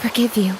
forgive you.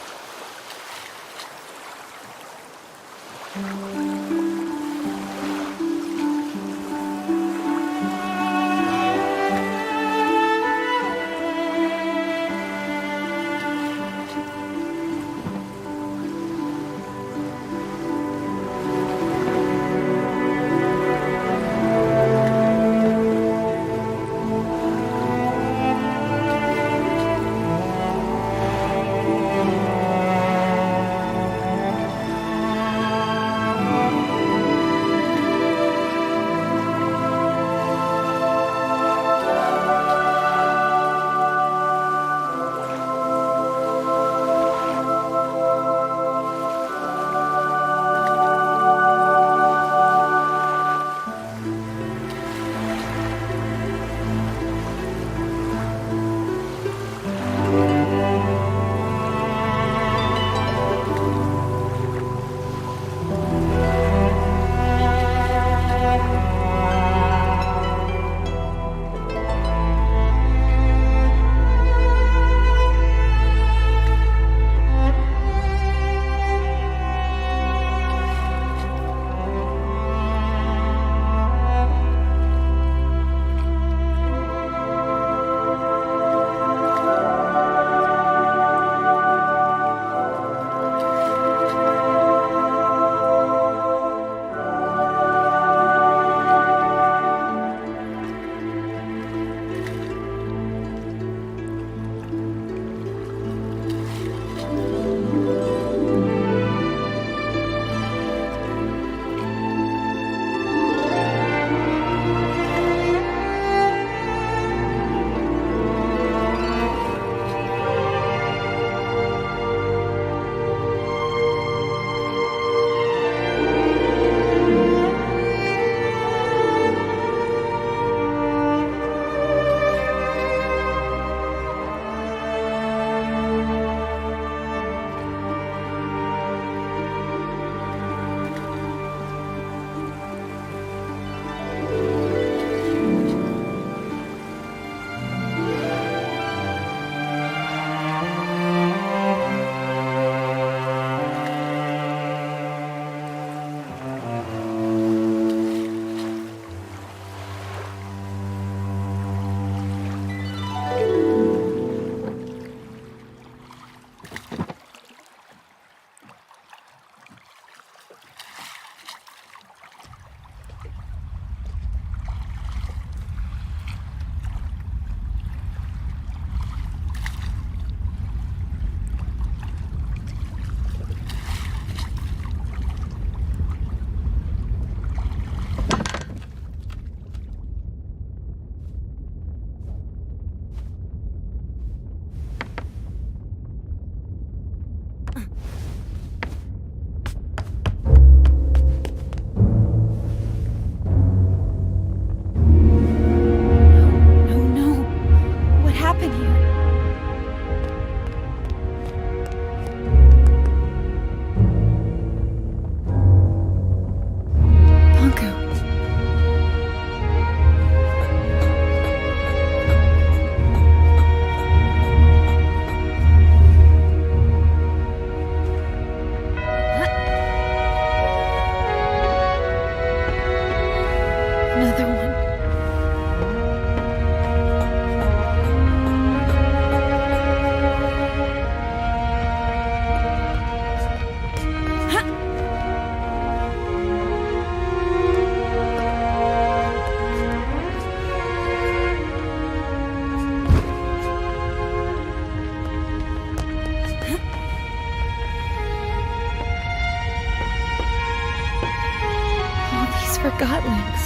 Forgottlings.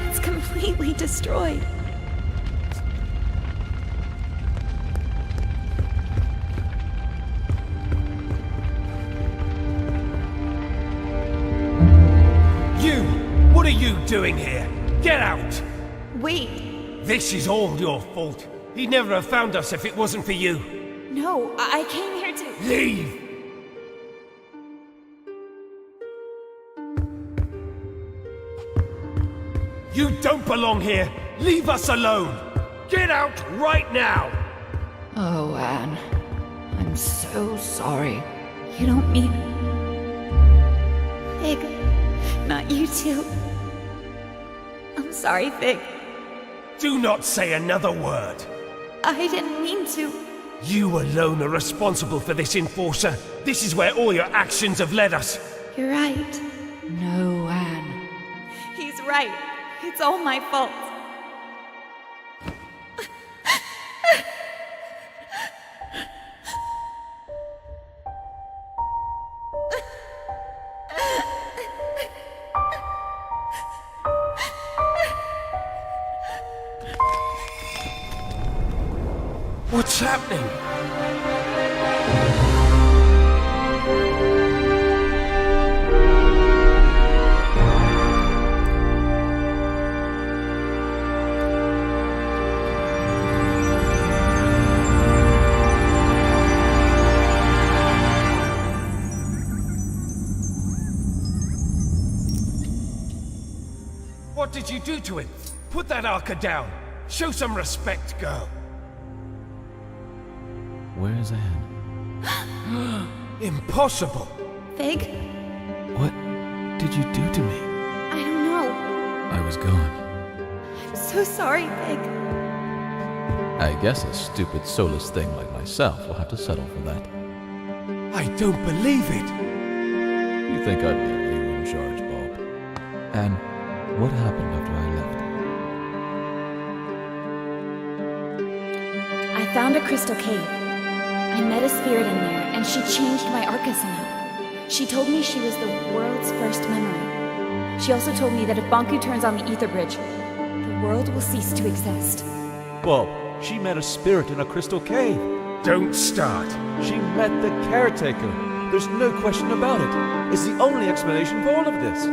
It's completely destroyed. What are you doing here? Get out! Wait. This is all your fault. He'd never have found us if it wasn't for you. No, I came here to... Leave! You don't belong here! Leave us alone! Get out right now! Oh, Anne. I'm so sorry. You don't mean... Fig. Not you too. I'm sorry, Fig. Do not say another word. I didn't mean to. You alone are responsible for this, Enforcer. This is where all your actions have led us. You're right. No, Anne. He's right. It's all my fault. What's happening? What did you do to him? Put that archer down. Show some respect, girl. Where's Anne? Impossible! Fig? What did you do to me? I don't know. I was gone. I'm so sorry, Fig. I guess a stupid, soulless thing like myself will have to settle for that. I don't believe it! You think I'd leave you in charge, Bob? And what happened after I left? I found a crystal cave. I met a spirit in there, and she changed my arca somehow. She told me she was the world's first memory. She also told me that if Banku turns on the ether bridge, the world will cease to exist. Bob, she met a spirit in a crystal cave. Don't start. She met the caretaker. There's no question about it. It's the only explanation for all of this.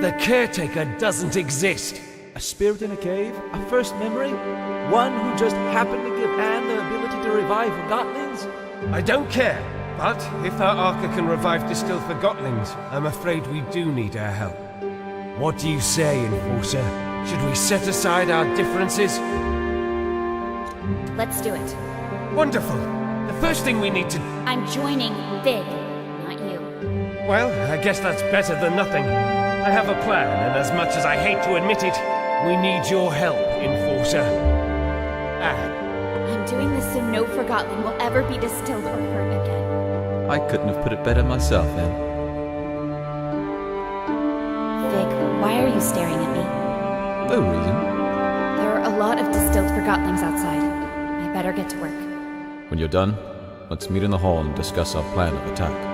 The caretaker doesn't exist. A spirit in a cave? A first memory? One who just happened to give Anne the ability to revive Forgottlings? I don't care, but if our archer can revive distilled Forgottlings, I'm afraid we do need her help. What do you say, Enforcer? Should we set aside our differences? Let's do it. Wonderful. The first thing we need to... I'm joining Fig, not you. Well, I guess that's better than nothing. I have a plan, and as much as I hate to admit it, we need your help, Enforcer. Anne. I'm doing this so no Forgotten will ever be distilled or hurt again. I couldn't have put it better myself, Anne. Fig, why are you staring at me? No reason. There are a lot of distilled Forgottlings outside. I better get to work. When you're done, let's meet in the hall and discuss our plan of attack.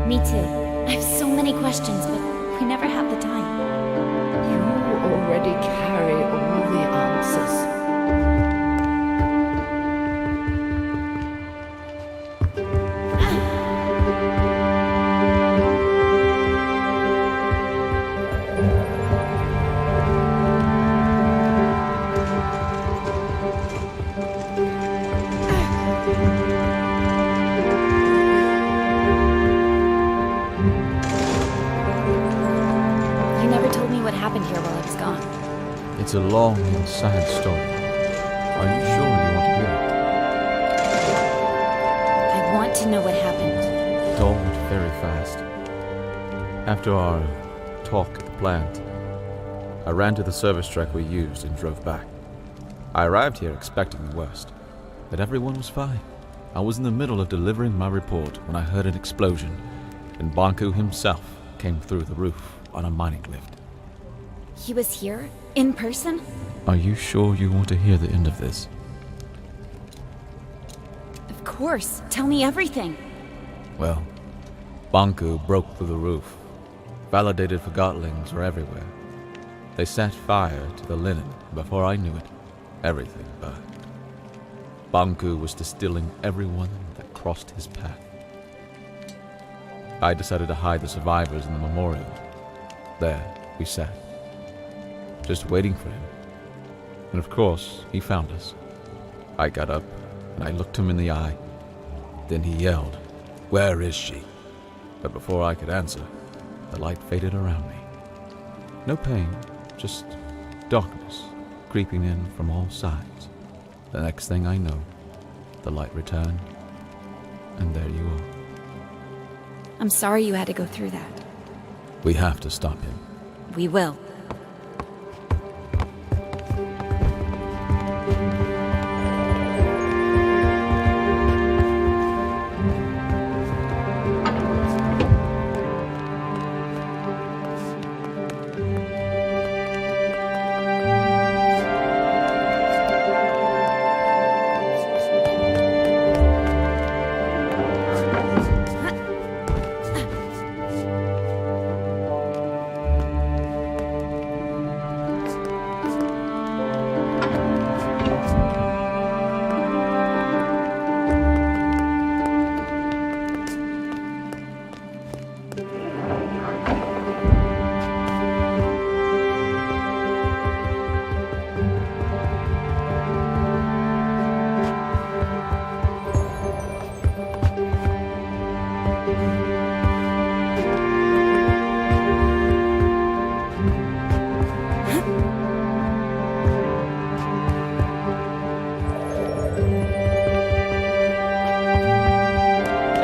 Me too. I have so many questions, but we never have the time. You already carry all the answers. It's a long and sad story. Are you sure you want to hear it? I want to know what happened. It all went very fast. After our talk at the plant, I ran to the service truck we used and drove back. I arrived here expecting the worst, that everyone was fine. I was in the middle of delivering my report when I heard an explosion, and Banku himself came through the roof on a mining lift. He was here? In person? Are you sure you want to hear the end of this? Of course. Tell me everything. Well, Banku broke through the roof. Validated Forgotlings were everywhere. They set fire to the linen. Before I knew it, everything burned. Banku was distilling everyone that crossed his path. I decided to hide the survivors in the memorial. There we sat, just waiting for him. And of course, he found us. I got up, and I looked him in the eye. Then he yelled, "Where is she?" But before I could answer, the light faded around me. No pain, just darkness creeping in from all sides. The next thing I know, the light returned, and there you are. I'm sorry you had to go through that. We have to stop him. We will.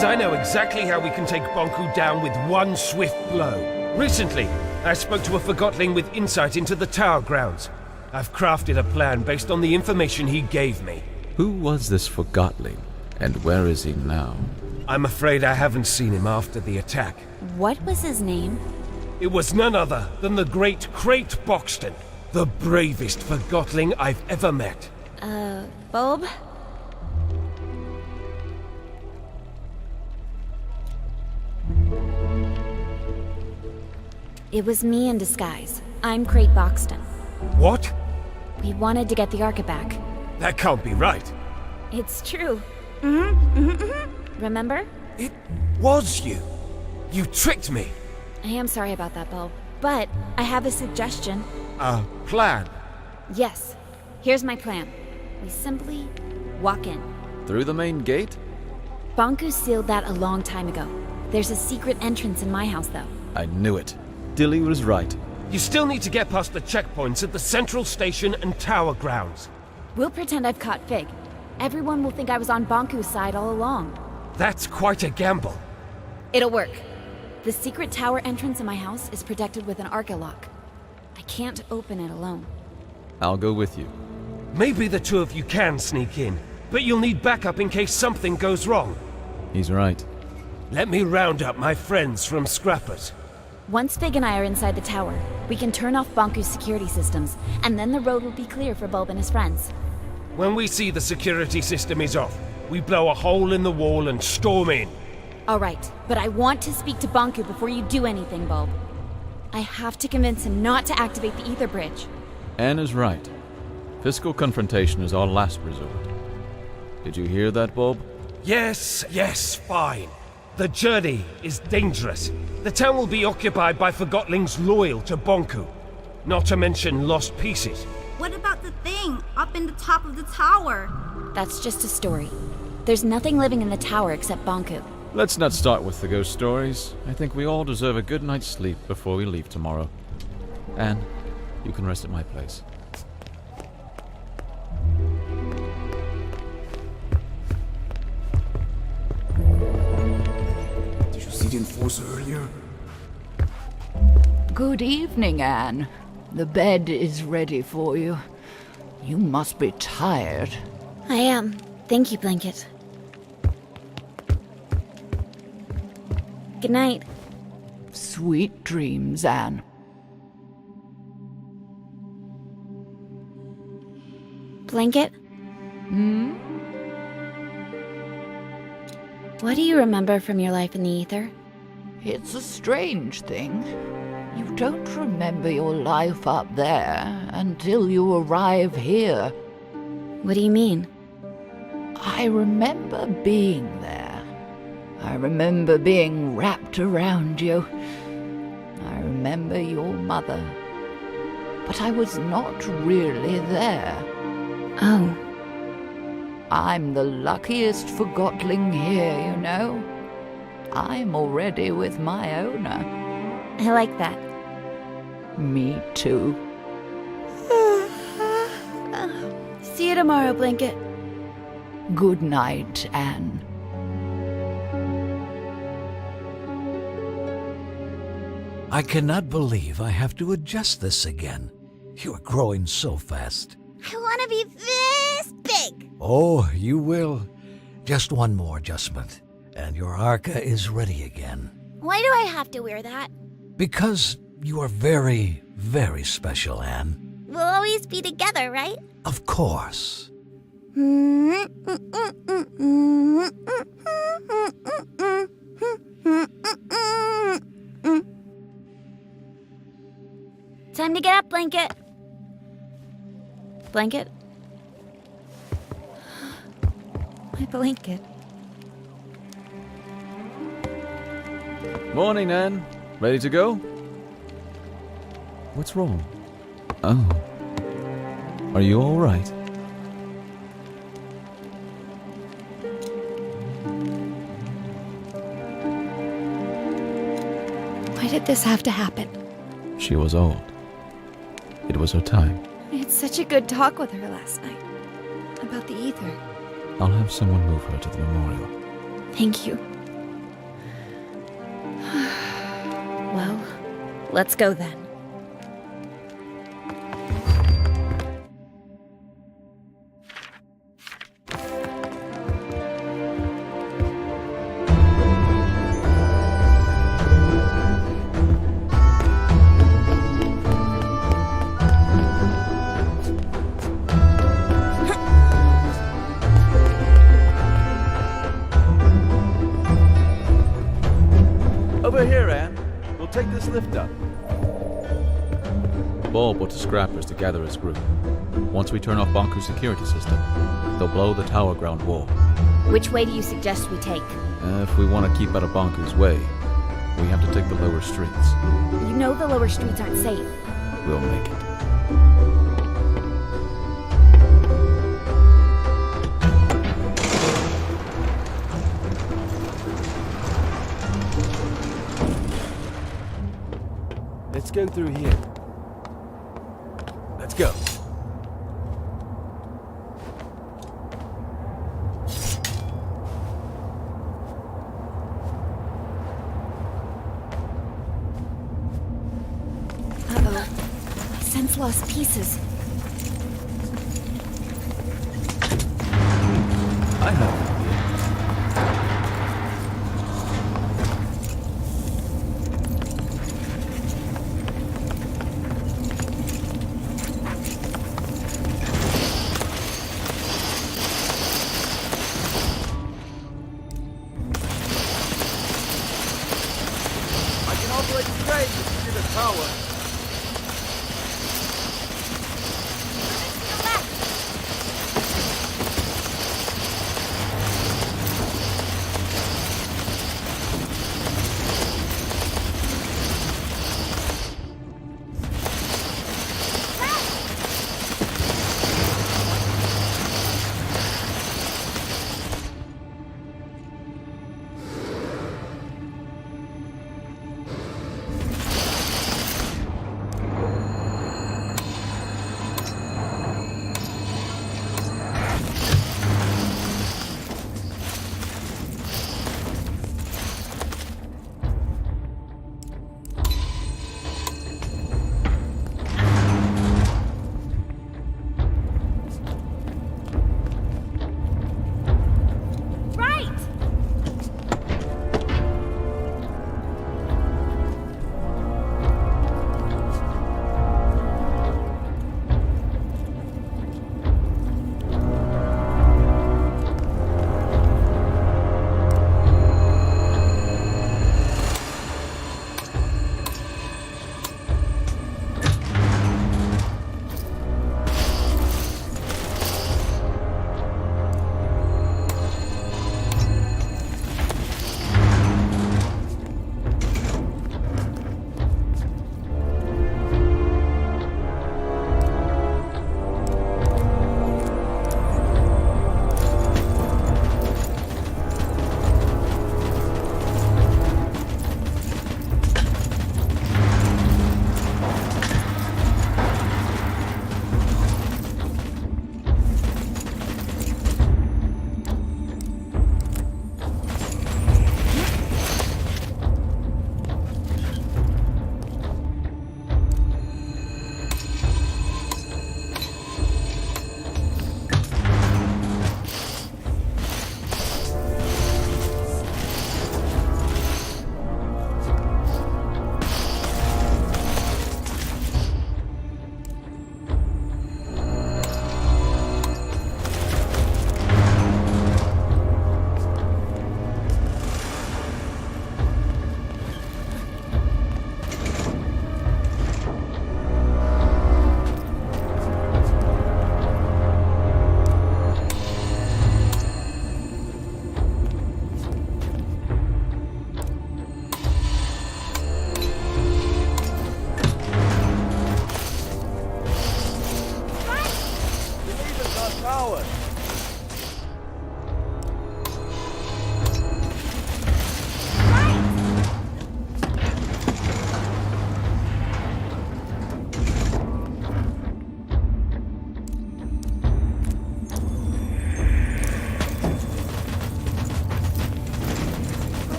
I know exactly how we can take Banku down with one swift blow. Recently, I spoke to a Forgotling with insight into the tower grounds. I've crafted a plan based on the information he gave me. Who was this Forgotling, and where is he now? I'm afraid I haven't seen him after the attack. What was his name? It was none other than the great Crate Boxton, the bravest Forgotling I've ever met. Bulb? It was me in disguise. I'm Crate Boxton. What? We wanted to get the Arca back. That can't be right. It's true. Remember? It was you. You tricked me. I am sorry about that, Bulb. But I have a suggestion. A plan? Yes. Here's my plan. We simply walk in. Through the main gate? Banku sealed that a long time ago. There's a secret entrance in my house, though. I knew it. Dilly was right. You still need to get past the checkpoints at the central station and tower grounds. We'll pretend I've caught Fig. Everyone will think I was on Banku's side all along. That's quite a gamble. It'll work. The secret tower entrance in my house is protected with an Arca lock. I can't open it alone. I'll go with you. Maybe the two of you can sneak in, but you'll need backup in case something goes wrong. He's right. Let me round up my friends from Scrappers. Once Fig and I are inside the tower, we can turn off Banku's security systems, and then the road will be clear for Bulb and his friends. When we see the security system is off, we blow a hole in the wall and storm in. All right, but I want to speak to Banku before you do anything, Bulb. I have to convince him not to activate the ether bridge. Anne is right. Physical confrontation is our last resort. Did you hear that, Bulb? Yes, fine. The journey is dangerous. The town will be occupied by Forgotlings loyal to Banku. Not to mention lost pieces. What about the thing up in the top of the tower? That's just a story. There's nothing living in the tower except Banku. Let's not start with the ghost stories. I think we all deserve a good night's sleep before we leave tomorrow. Anne, you can rest at my place. Did you see the enforcer earlier? Good evening, Anne. The bed is ready for you. You must be tired. I am. Thank you, Blanket. Good night. Sweet dreams, Anne. Blanket? Hmm? What do you remember from your life in the ether? It's a strange thing. You don't remember your life up there until you arrive here. What do you mean? I remember being there. I remember being wrapped around you. I remember your mother. But I was not really there. Oh. I'm the luckiest Forgotling here, you know. I'm already with my owner. I like that. Me too. See you tomorrow, Blanket. Good night, Anne. I cannot believe I have to adjust this again. You are growing so fast. I want to be this big. Oh, you will. Just one more adjustment, and your arca is ready again. Why do I have to wear that? Because you are very, very special, Anne. We'll always be together, right? Of course. Time to get up, Blanket. Blanket? My blanket. Morning, Anne. Ready to go? What's wrong? Oh. Are you all right? Why did this have to happen? She was old. It was her time. I had such a good talk with her last night. About the ether. I'll have someone move her to the memorial. Thank you. Well, let's go then. Over here, Anne. We'll take this lift up. Ball put the scrappers to gather his group. Once we turn off Bonku's security system, they'll blow the tower ground wall. Which way do you suggest we take? If we want to keep out of Bonku's way, we have to take the lower streets. You know the lower streets aren't safe. We'll make it. Let's go through here. Let's go. Uh-oh. My sense lost pieces. I have an idea.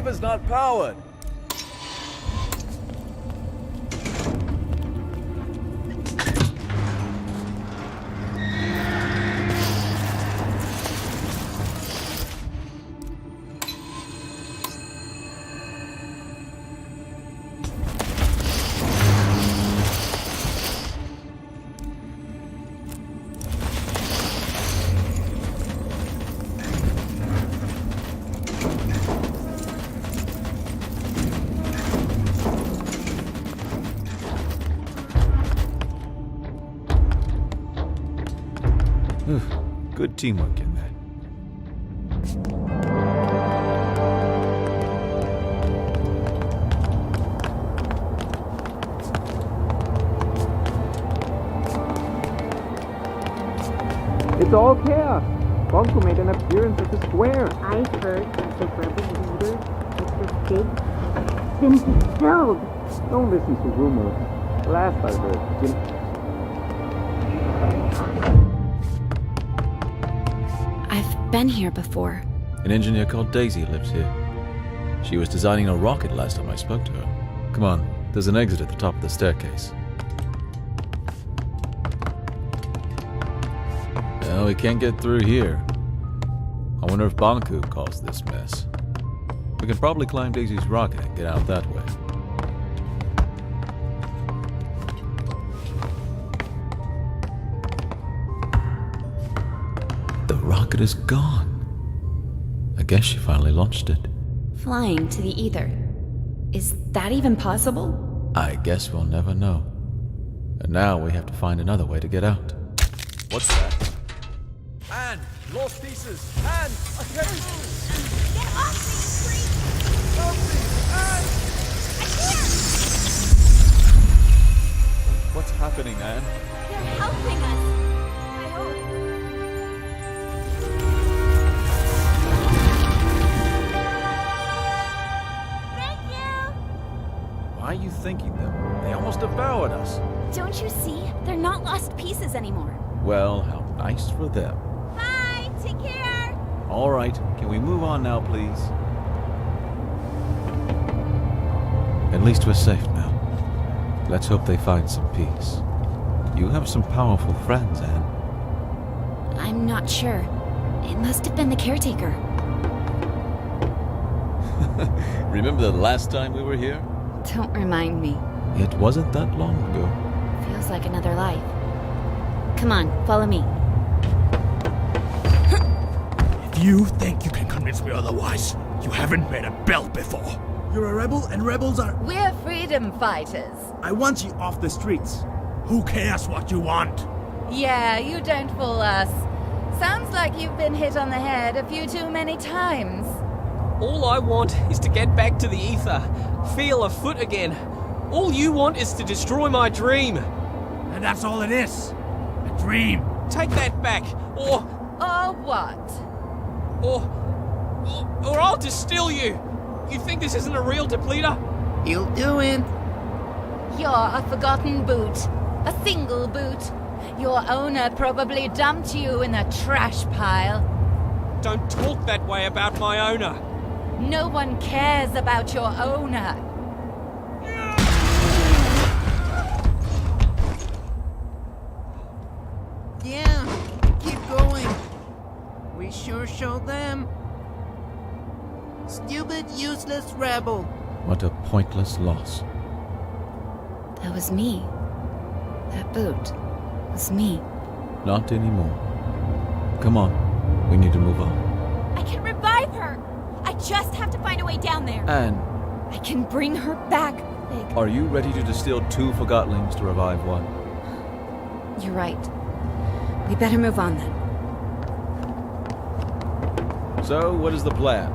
wave is not powered. Good teamwork in there. It's all chaos. Bunko made an appearance at the square. I heard that the rebel leader is the big been killed. Don't listen to rumors. Last I heard, I've been here before. An engineer called Daisy lives here. She was designing a rocket last time I spoke to her. Come on, there's an exit at the top of the staircase. No, we can't get through here. I wonder if Banku caused this mess. We can probably climb Daisy's rocket and get out that way. The rocket is gone. I guess she finally launched it. Flying to the ether. Is that even possible? I guess we'll never know. And now we have to find another way to get out. What's that? Anne! Lost pieces! Anne! A carry! Get off me, freak! Help me! Anne! I can't! What's happening, Anne? They're helping us. I hope. Thank you! Why are you thinking them? They almost devoured us. Don't you see? They're not lost pieces anymore. Well, how nice for them. Bye! Take care! All right, can we move on now, please? At least we're safe now. Let's hope they find some peace. You have some powerful friends, Anne. I'm not sure. It must have been the caretaker. Remember the last time we were here? Don't remind me. It wasn't that long ago. Feels like another life. Come on, follow me. If you think you can convince me otherwise, you haven't made a belt before. You're a rebel, and rebels are... We're freedom fighters. I want you off the streets. Who cares what you want? Yeah, you don't fool us. Sounds like you've been hit on the head a few too many times. All I want is to get back to the ether, feel a foot again. All you want is to destroy my dream. And that's all it is. A dream. Take that back, or what? or I'll distill you. You think this isn't a real depleter? You'll do it. You're a forgotten boot. A single boot. Your owner probably dumped you in the trash pile. Don't talk that way about my owner. No one cares about your owner. Yeah, keep going. We sure showed them. Stupid, useless rebel. What a pointless loss. That was me. That boot was me. Not anymore. Come on, we need to move on. I can revive her! I just have to find a way down there. Anne, I can bring her back, Big. are you ready to distill 2 Forgotlings to revive 1? You're right. We better move on then. So, what is the plan?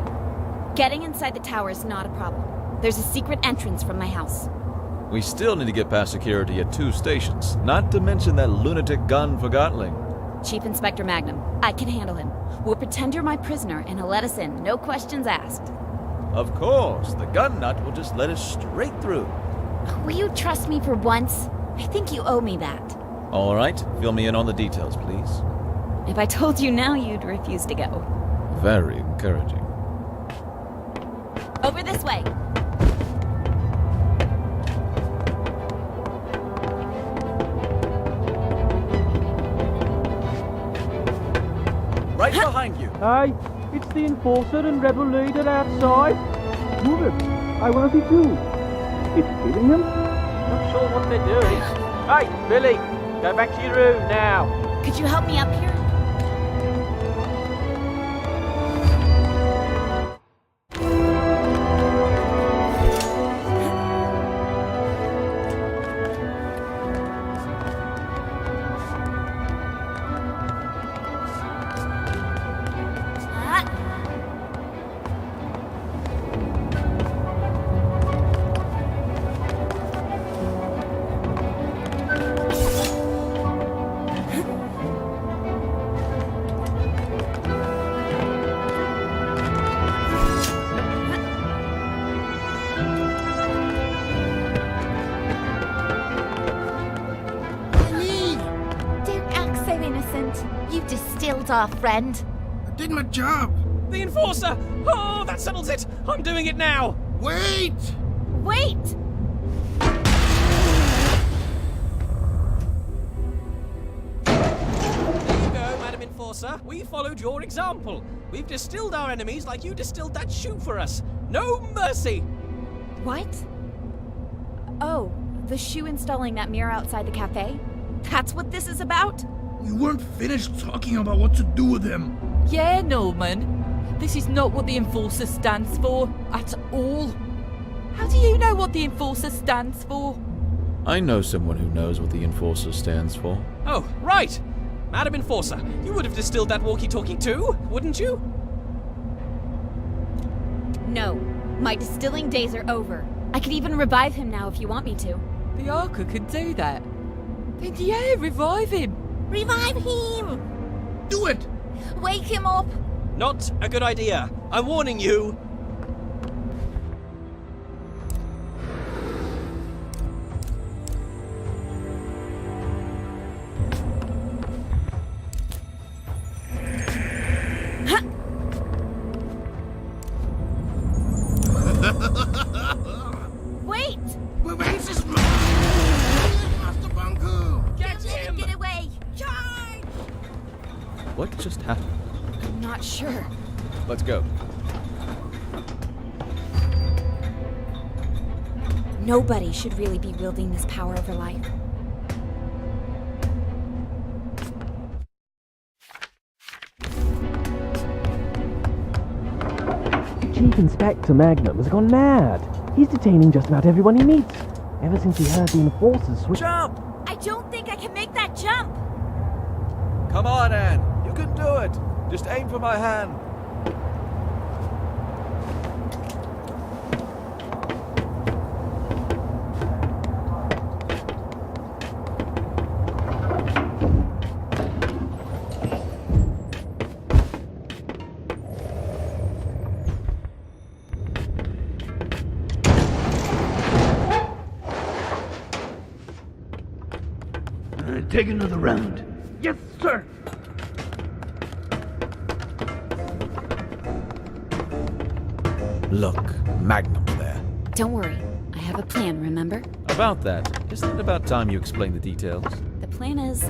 Getting inside the tower is not a problem. There's a secret entrance from my house. We still need to get past security at 2 stations, not to mention that lunatic gun Forgotling. Chief Inspector Magnum, I can handle him. We'll pretend you're my prisoner and he'll let us in, no questions asked. Of course, the gun nut will just let us straight through. Will you trust me for once? I think you owe me that. All right, fill me in on the details, please. If I told you now, you'd refuse to go. Very encouraging. Over this way. Right behind you. Aye, it's the enforcer and rebel leader outside. Move it. I want to see too. It's killing him? Not sure what they're doing. Hey, Billy, go back to your room now. Could you help me up here? You distilled our friend. I did my job. The enforcer! Oh, that settles it! I'm doing it now! Wait! Wait! There you go, Madam Enforcer. We followed your example. We've distilled our enemies like you distilled that shoe for us. No mercy! What? Oh, the shoe installing that mirror outside the cafe? That's what this is about? We weren't finished talking about what to do with him. Yeah, Norman. This is not what the Enforcer stands for at all. How do you know what the Enforcer stands for? I know someone who knows what the Enforcer stands for. Oh, right! Madam Enforcer, you would have distilled that walkie-talkie too, wouldn't you? No. My distilling days are over. I could even revive him now if you want me to. The Arca could do that. Then yeah, revive him. Revive him! Do it! Wake him up! Not a good idea. I'm warning you. Wait! Where's his Master Bunku! Get him! Get away! Charge! What just happened? I'm not sure. Let's go. Nobody should really be wielding this power over life. Chief Inspector Magnum has gone mad. He's detaining just about everyone he meets. Ever since he heard the enforcers switch. Jump! I don't think I can make that jump! Come on, Anne. You can do it. Just aim for my hand. Take another round. Yes, sir! Look, Magnum there. Don't worry. I have a plan, remember? About that, isn't it about time you explain the details? The plan is,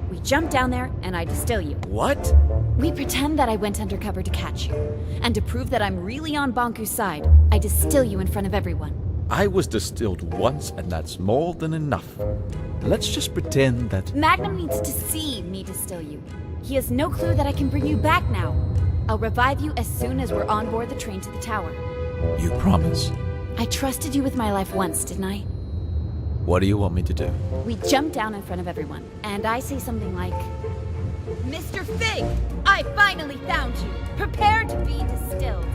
we jump down there and I distill you. What? We pretend that I went undercover to catch you. And to prove that I'm really on Bonku's side, I distill you in front of everyone. I was distilled once, and that's more than enough. Let's just pretend that... Magnum needs to see me distill you. He has no clue that I can bring you back now. I'll revive you as soon as we're on board the train to the tower. You promise? I trusted you with my life once, didn't I? What do you want me to do? We jump down in front of everyone, and I say something like, Mr. Fig, I finally found you, prepared to be distilled.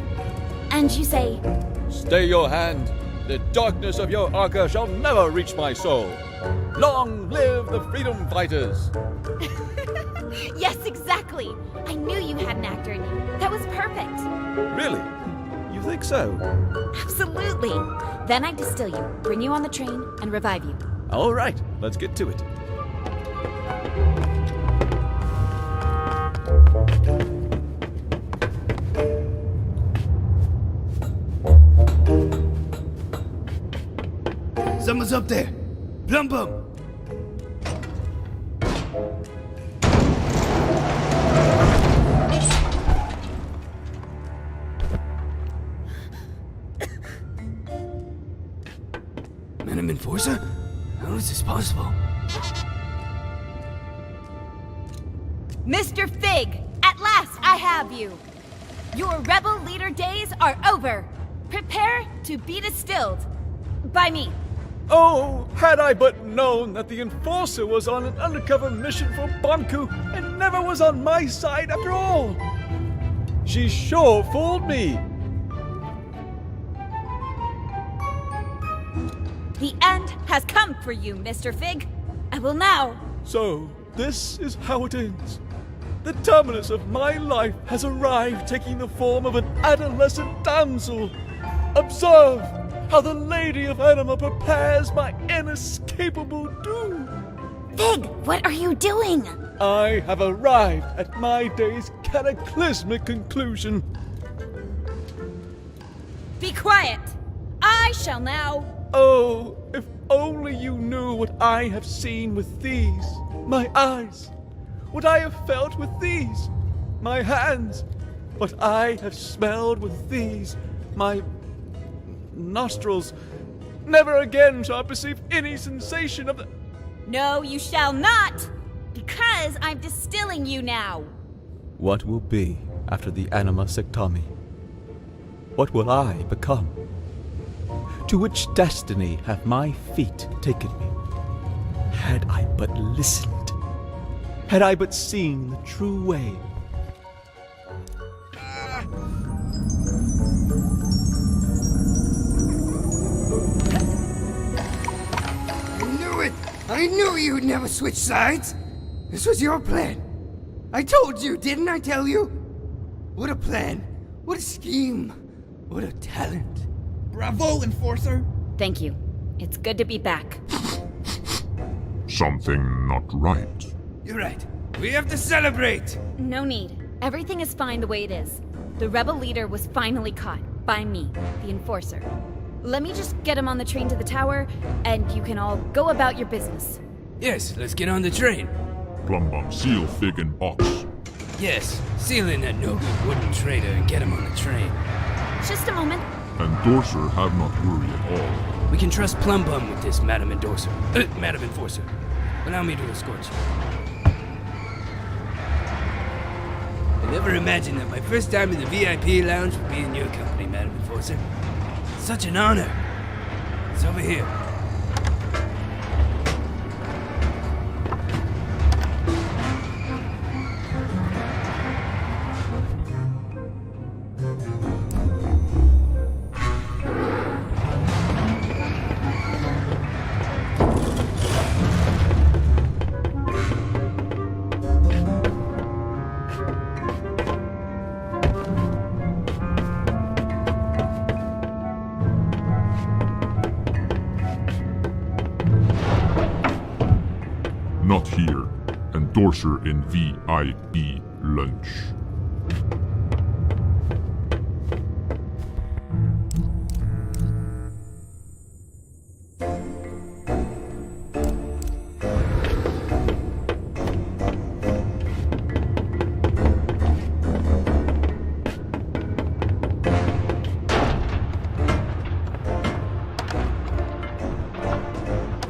And you say, Stay your hand. The darkness of your Arca shall never reach my soul. Long live the freedom fighters! Yes, exactly. I knew you had an actor in you. That was perfect. Really? You think so? Absolutely. Then I distill you, bring you on the train, and revive you. All right, let's get to it. Someone's up there. Plum bum. Madam Enforcer? How is this possible? Mr. Fig, at last I have you. Your rebel leader days are over. Prepare to be distilled. By me. Oh, had I but known that the Enforcer was on an undercover mission for Banku and never was on my side after all. She sure fooled me. The end has come for you, Mr. Fig. I will now... So, this is how it ends. The terminus of my life has arrived, taking the form of an adolescent damsel. Observe how the Lady of Anima prepares my inescapable doom. Fig, what are you doing? I have arrived at my day's cataclysmic conclusion. Be quiet. I shall now... Oh, if only you knew what I have seen with these, my eyes. What I have felt with these, my hands. What I have smelled with these, my nostrils. Never again shall I perceive any sensation of the... No, you shall not! Because I'm distilling you now. What will be after the anima sectami? What will I become? To which destiny have my feet taken me? Had I but listened, had I but seen the true way. I knew it! I knew you'd never switch sides! This was your plan. I told you, didn't I tell you? What a plan. What a scheme. What a talent. Bravo, Enforcer! Thank you. It's good to be back. Something not right. You're right. We have to celebrate! No need. Everything is fine the way it is. The rebel leader was finally caught. By me, the Enforcer. Let me just get him on the train to the tower, and you can all go about your business. Yes, let's get on the train. Plum bum, seal Fig in box. Yes, seal in that no-good wooden traitor and get him on the train. Just a moment. Endorser have not worry at all. We can trust Plum Bum with this, Madam Endorser. Madam Enforcer. Allow me to escort you. I never imagined that my first time in the VIP lounge would be in your company, Madam Enforcer. Such an honor. It's over here. Not here. Endorser in VIP lunch.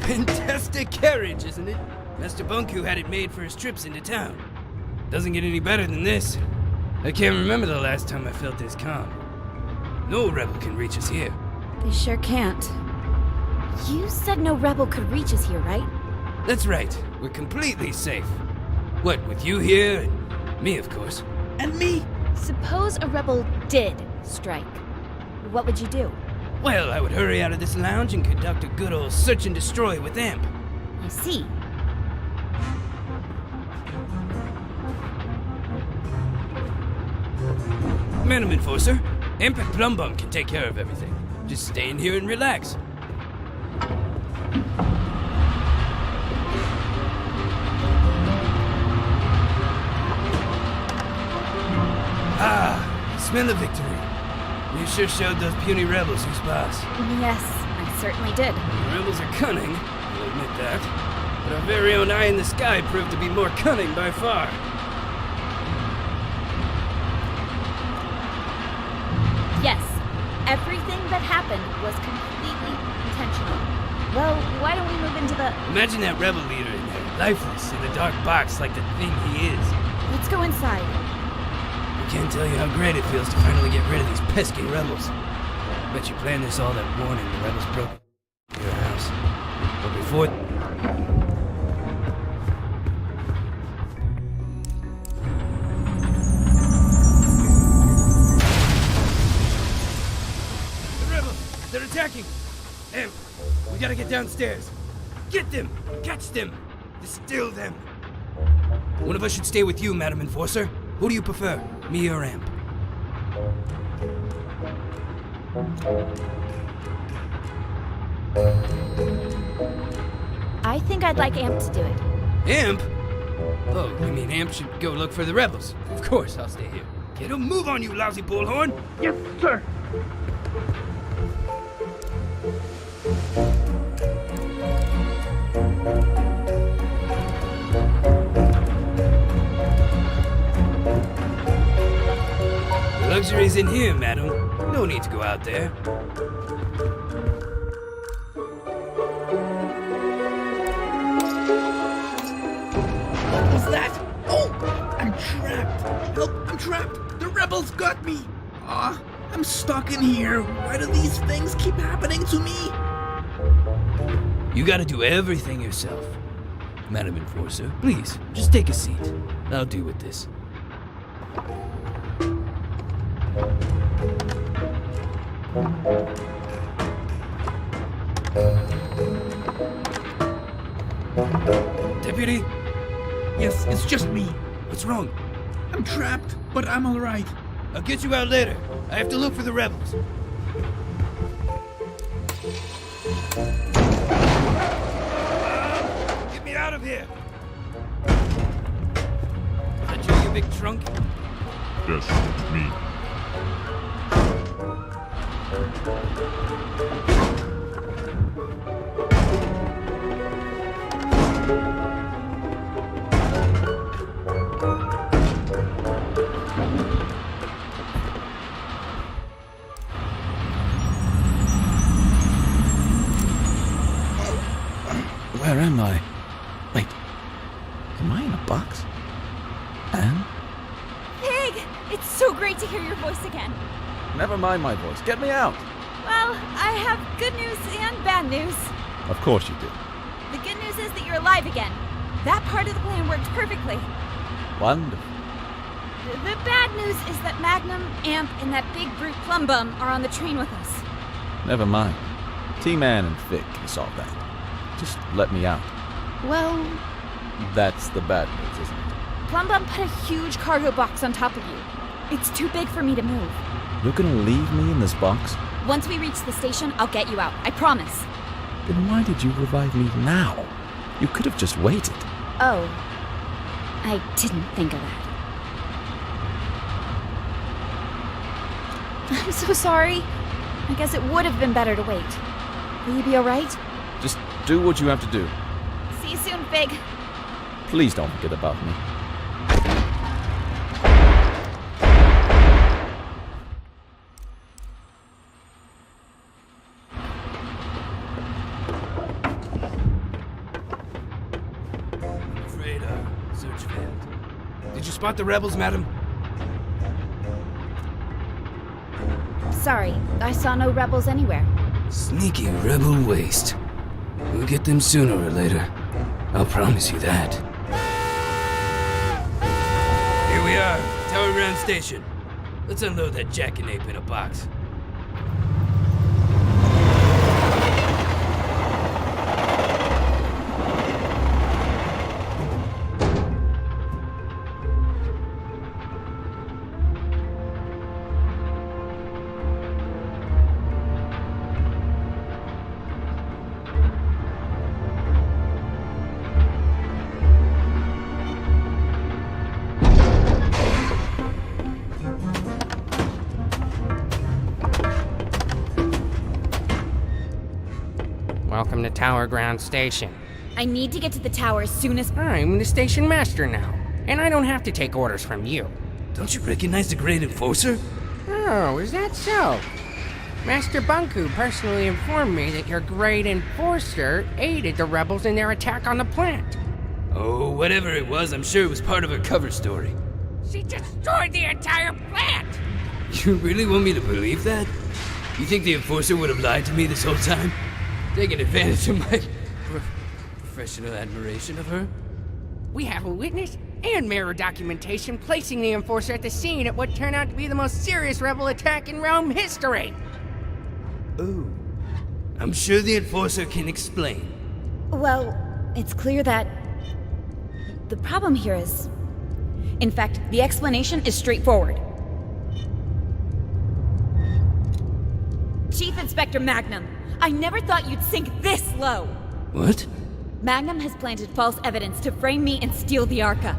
Fantastic carriage, isn't it? Master Bunku had it made for his trips into town. Doesn't get any better than this. I can't remember the last time I felt this calm. No rebel can reach us here. They sure can't. You said no rebel could reach us here, right? That's right. We're completely safe. What, with you here and me, of course. And me? Suppose a rebel did strike. What would you do? Well, I would hurry out of this lounge and conduct a good old search and destroy with Amp. I see. Madam Enforcer, Amp and Plum Bum can take care of everything. Just stay in here and relax. Ah, smell of victory. You sure showed those puny rebels who's boss. Yes, I certainly did. The rebels are cunning, I'll admit that. But our very own eye in the sky proved to be more cunning by far. Yes, everything that happened was completely intentional. Well, why don't we move into the... Imagine that rebel leader in there, lifeless in the dark box like the thing he is. Let's go inside. I can't tell you how great it feels to finally get rid of these pesky rebels. Bet you planned this all that morning the rebels broke into your house. But before... The rebels! They're attacking! Em, we gotta get downstairs. Get them! Catch them! Distill them! One of us should stay with you, Madam Enforcer. Who do you prefer, me or Amp? I think I'd like Amp to do it. Amp? Oh, you mean Amp should go look for the rebels? Of course, I'll stay here. Get a move on, you lousy bullhorn! Yes, sir. The luxury's in here, madam. No need to go out there. What was that? Oh! I'm trapped! Help! I'm trapped! The rebels got me! Ah, I'm stuck in here. Why do these things keep happening to me? You gotta do everything yourself. Madam Enforcer, please, just take a seat. I'll deal with this. Deputy? Yes, it's just me. What's wrong? I'm trapped, but I'm alright. I'll get you out later. I have to look for the rebels. Get me out of here! Is that you, you big trunk? Yes, it's me. Where am I? Wait, am I in a box? Anne? Pig! It's so great to hear your voice again. Never mind my voice. Get me out! Well, I have good news and bad news. Of course you do. The good news is that you're alive again. That part of the plan worked perfectly. Wonderful. The bad news is that Magnum, Amp, and that big brute Plum Bum are on the train with us. Never mind. T-Man and Fig can solve that. Just let me out. Well, That's the bad news, isn't it? Plum Bum put a huge cargo box on top of you. It's too big for me to move. You're gonna leave me in this box? Once we reach the station, I'll get you out. I promise. Then why did you revive me now? You could have just waited. Oh. I didn't think of that. I'm so sorry. I guess it would have been better to wait. Will you be alright? Just do what you have to do. See you soon, Fig. Please don't forget about me. Afraid search failed. Did you spot the rebels, madam? Sorry, I saw no rebels anywhere. Sneaky rebel waste. We'll get them sooner or later. I'll promise you that. Here we are, Tower Ground Station. Let's unload that jackanape in a box. Welcome to Tower Ground Station. I need to get to the tower as soon as... I'm the station master now, and I don't have to take orders from you. Don't you recognize the Great Enforcer? Oh, is that so? Master Bunku personally informed me that your Great Enforcer aided the rebels in their attack on the plant. Oh, whatever it was, I'm sure it was part of her cover story. She destroyed the entire plant! You really want me to believe that? You think the Enforcer would have lied to me this whole time? Taking advantage of my professional admiration of her? We have a witness and mirror documentation placing the Enforcer at the scene at what turned out to be the most serious rebel attack in Rome history. Oh. I'm sure the Enforcer can explain. Well, it's clear that... the problem here is... in fact, the explanation is straightforward. Chief Inspector Magnum, I never thought you'd sink this low. What? Magnum has planted false evidence to frame me and steal the Arca.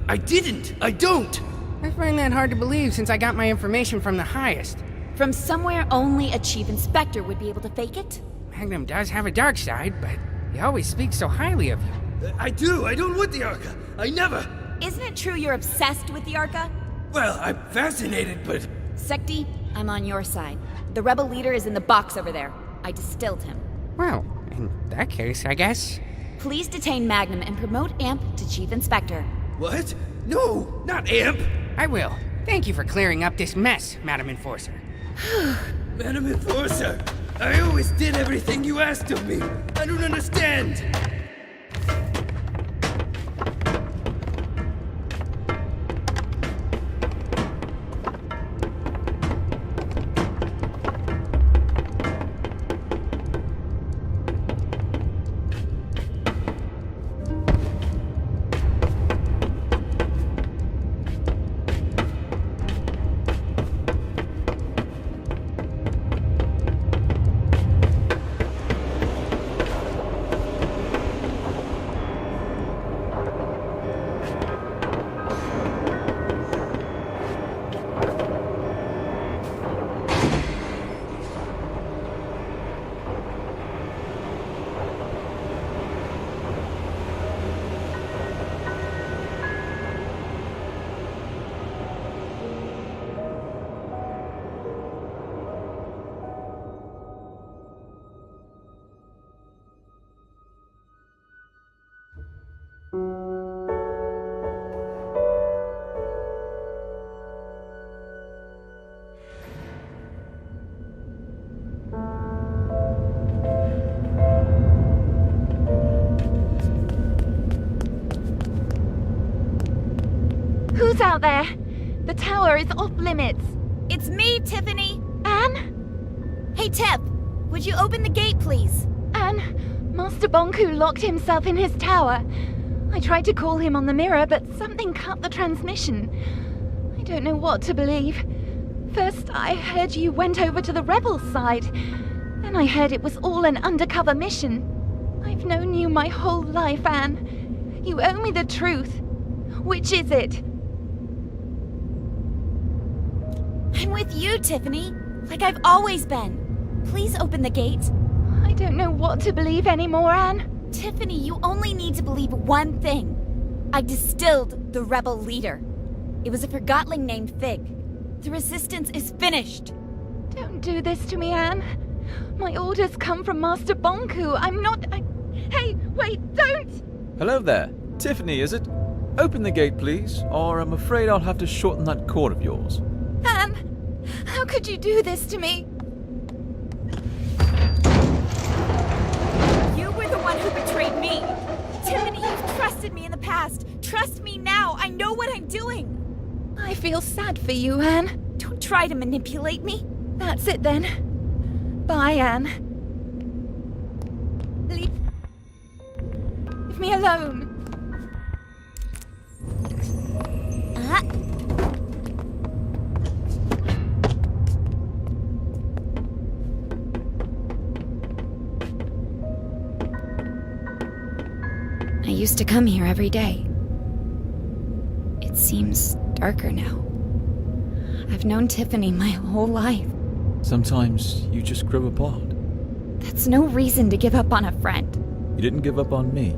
I didn't! I don't! I find that hard to believe since I got my information from the highest. From somewhere only a Chief Inspector would be able to fake it? Magnum does have a dark side, but he always speaks so highly of you. I do! I don't want the Arca! I never! Isn't it true you're obsessed with the Arca? Well, I'm fascinated, but... Sekti, I'm on your side. The rebel leader is in the box over there. I distilled him. Well, in that case, I guess. Please detain Magnum and promote Amp to Chief Inspector. What? No, not Amp! I will. Thank you for clearing up this mess, Madam Enforcer. Madam Enforcer, I always did everything you asked of me. I don't understand. Who's out there? The tower is off limits. It's me, Tiffany. Anne? Hey, Tiff. Would you open the gate, please? Anne, Master Bonku locked himself in his tower. I tried to call him on the mirror, but something cut the transmission. I don't know what to believe. First, I heard you went over to the rebel side. Then I heard it was all an undercover mission. I've known you my whole life, Anne. You owe me the truth. Which is it? I'm with you, Tiffany. Like I've always been. Please open the gate. I don't know what to believe anymore, Anne. Tiffany, you only need to believe one thing. I distilled the rebel leader. It was a Forgotling named Fig. The resistance is finished. Don't do this to me, Anne. My orders come from Master Bonku. I'm not... Hey, wait, don't! Hello there. Tiffany, is it? Open the gate, please, or I'm afraid I'll have to shorten that cord of yours. Anne, how could you do this to me? You were the one who betrayed me. Tiffany, you've trusted me in the past. Trust me now. I know what I'm doing. I feel sad for you, Anne. Don't try to manipulate me. That's it then. Bye, Anne. Leave me alone. I used to come here every day. It seems darker now. I've known Tiffany my whole life. Sometimes you just grow apart. That's no reason to give up on a friend. You didn't give up on me.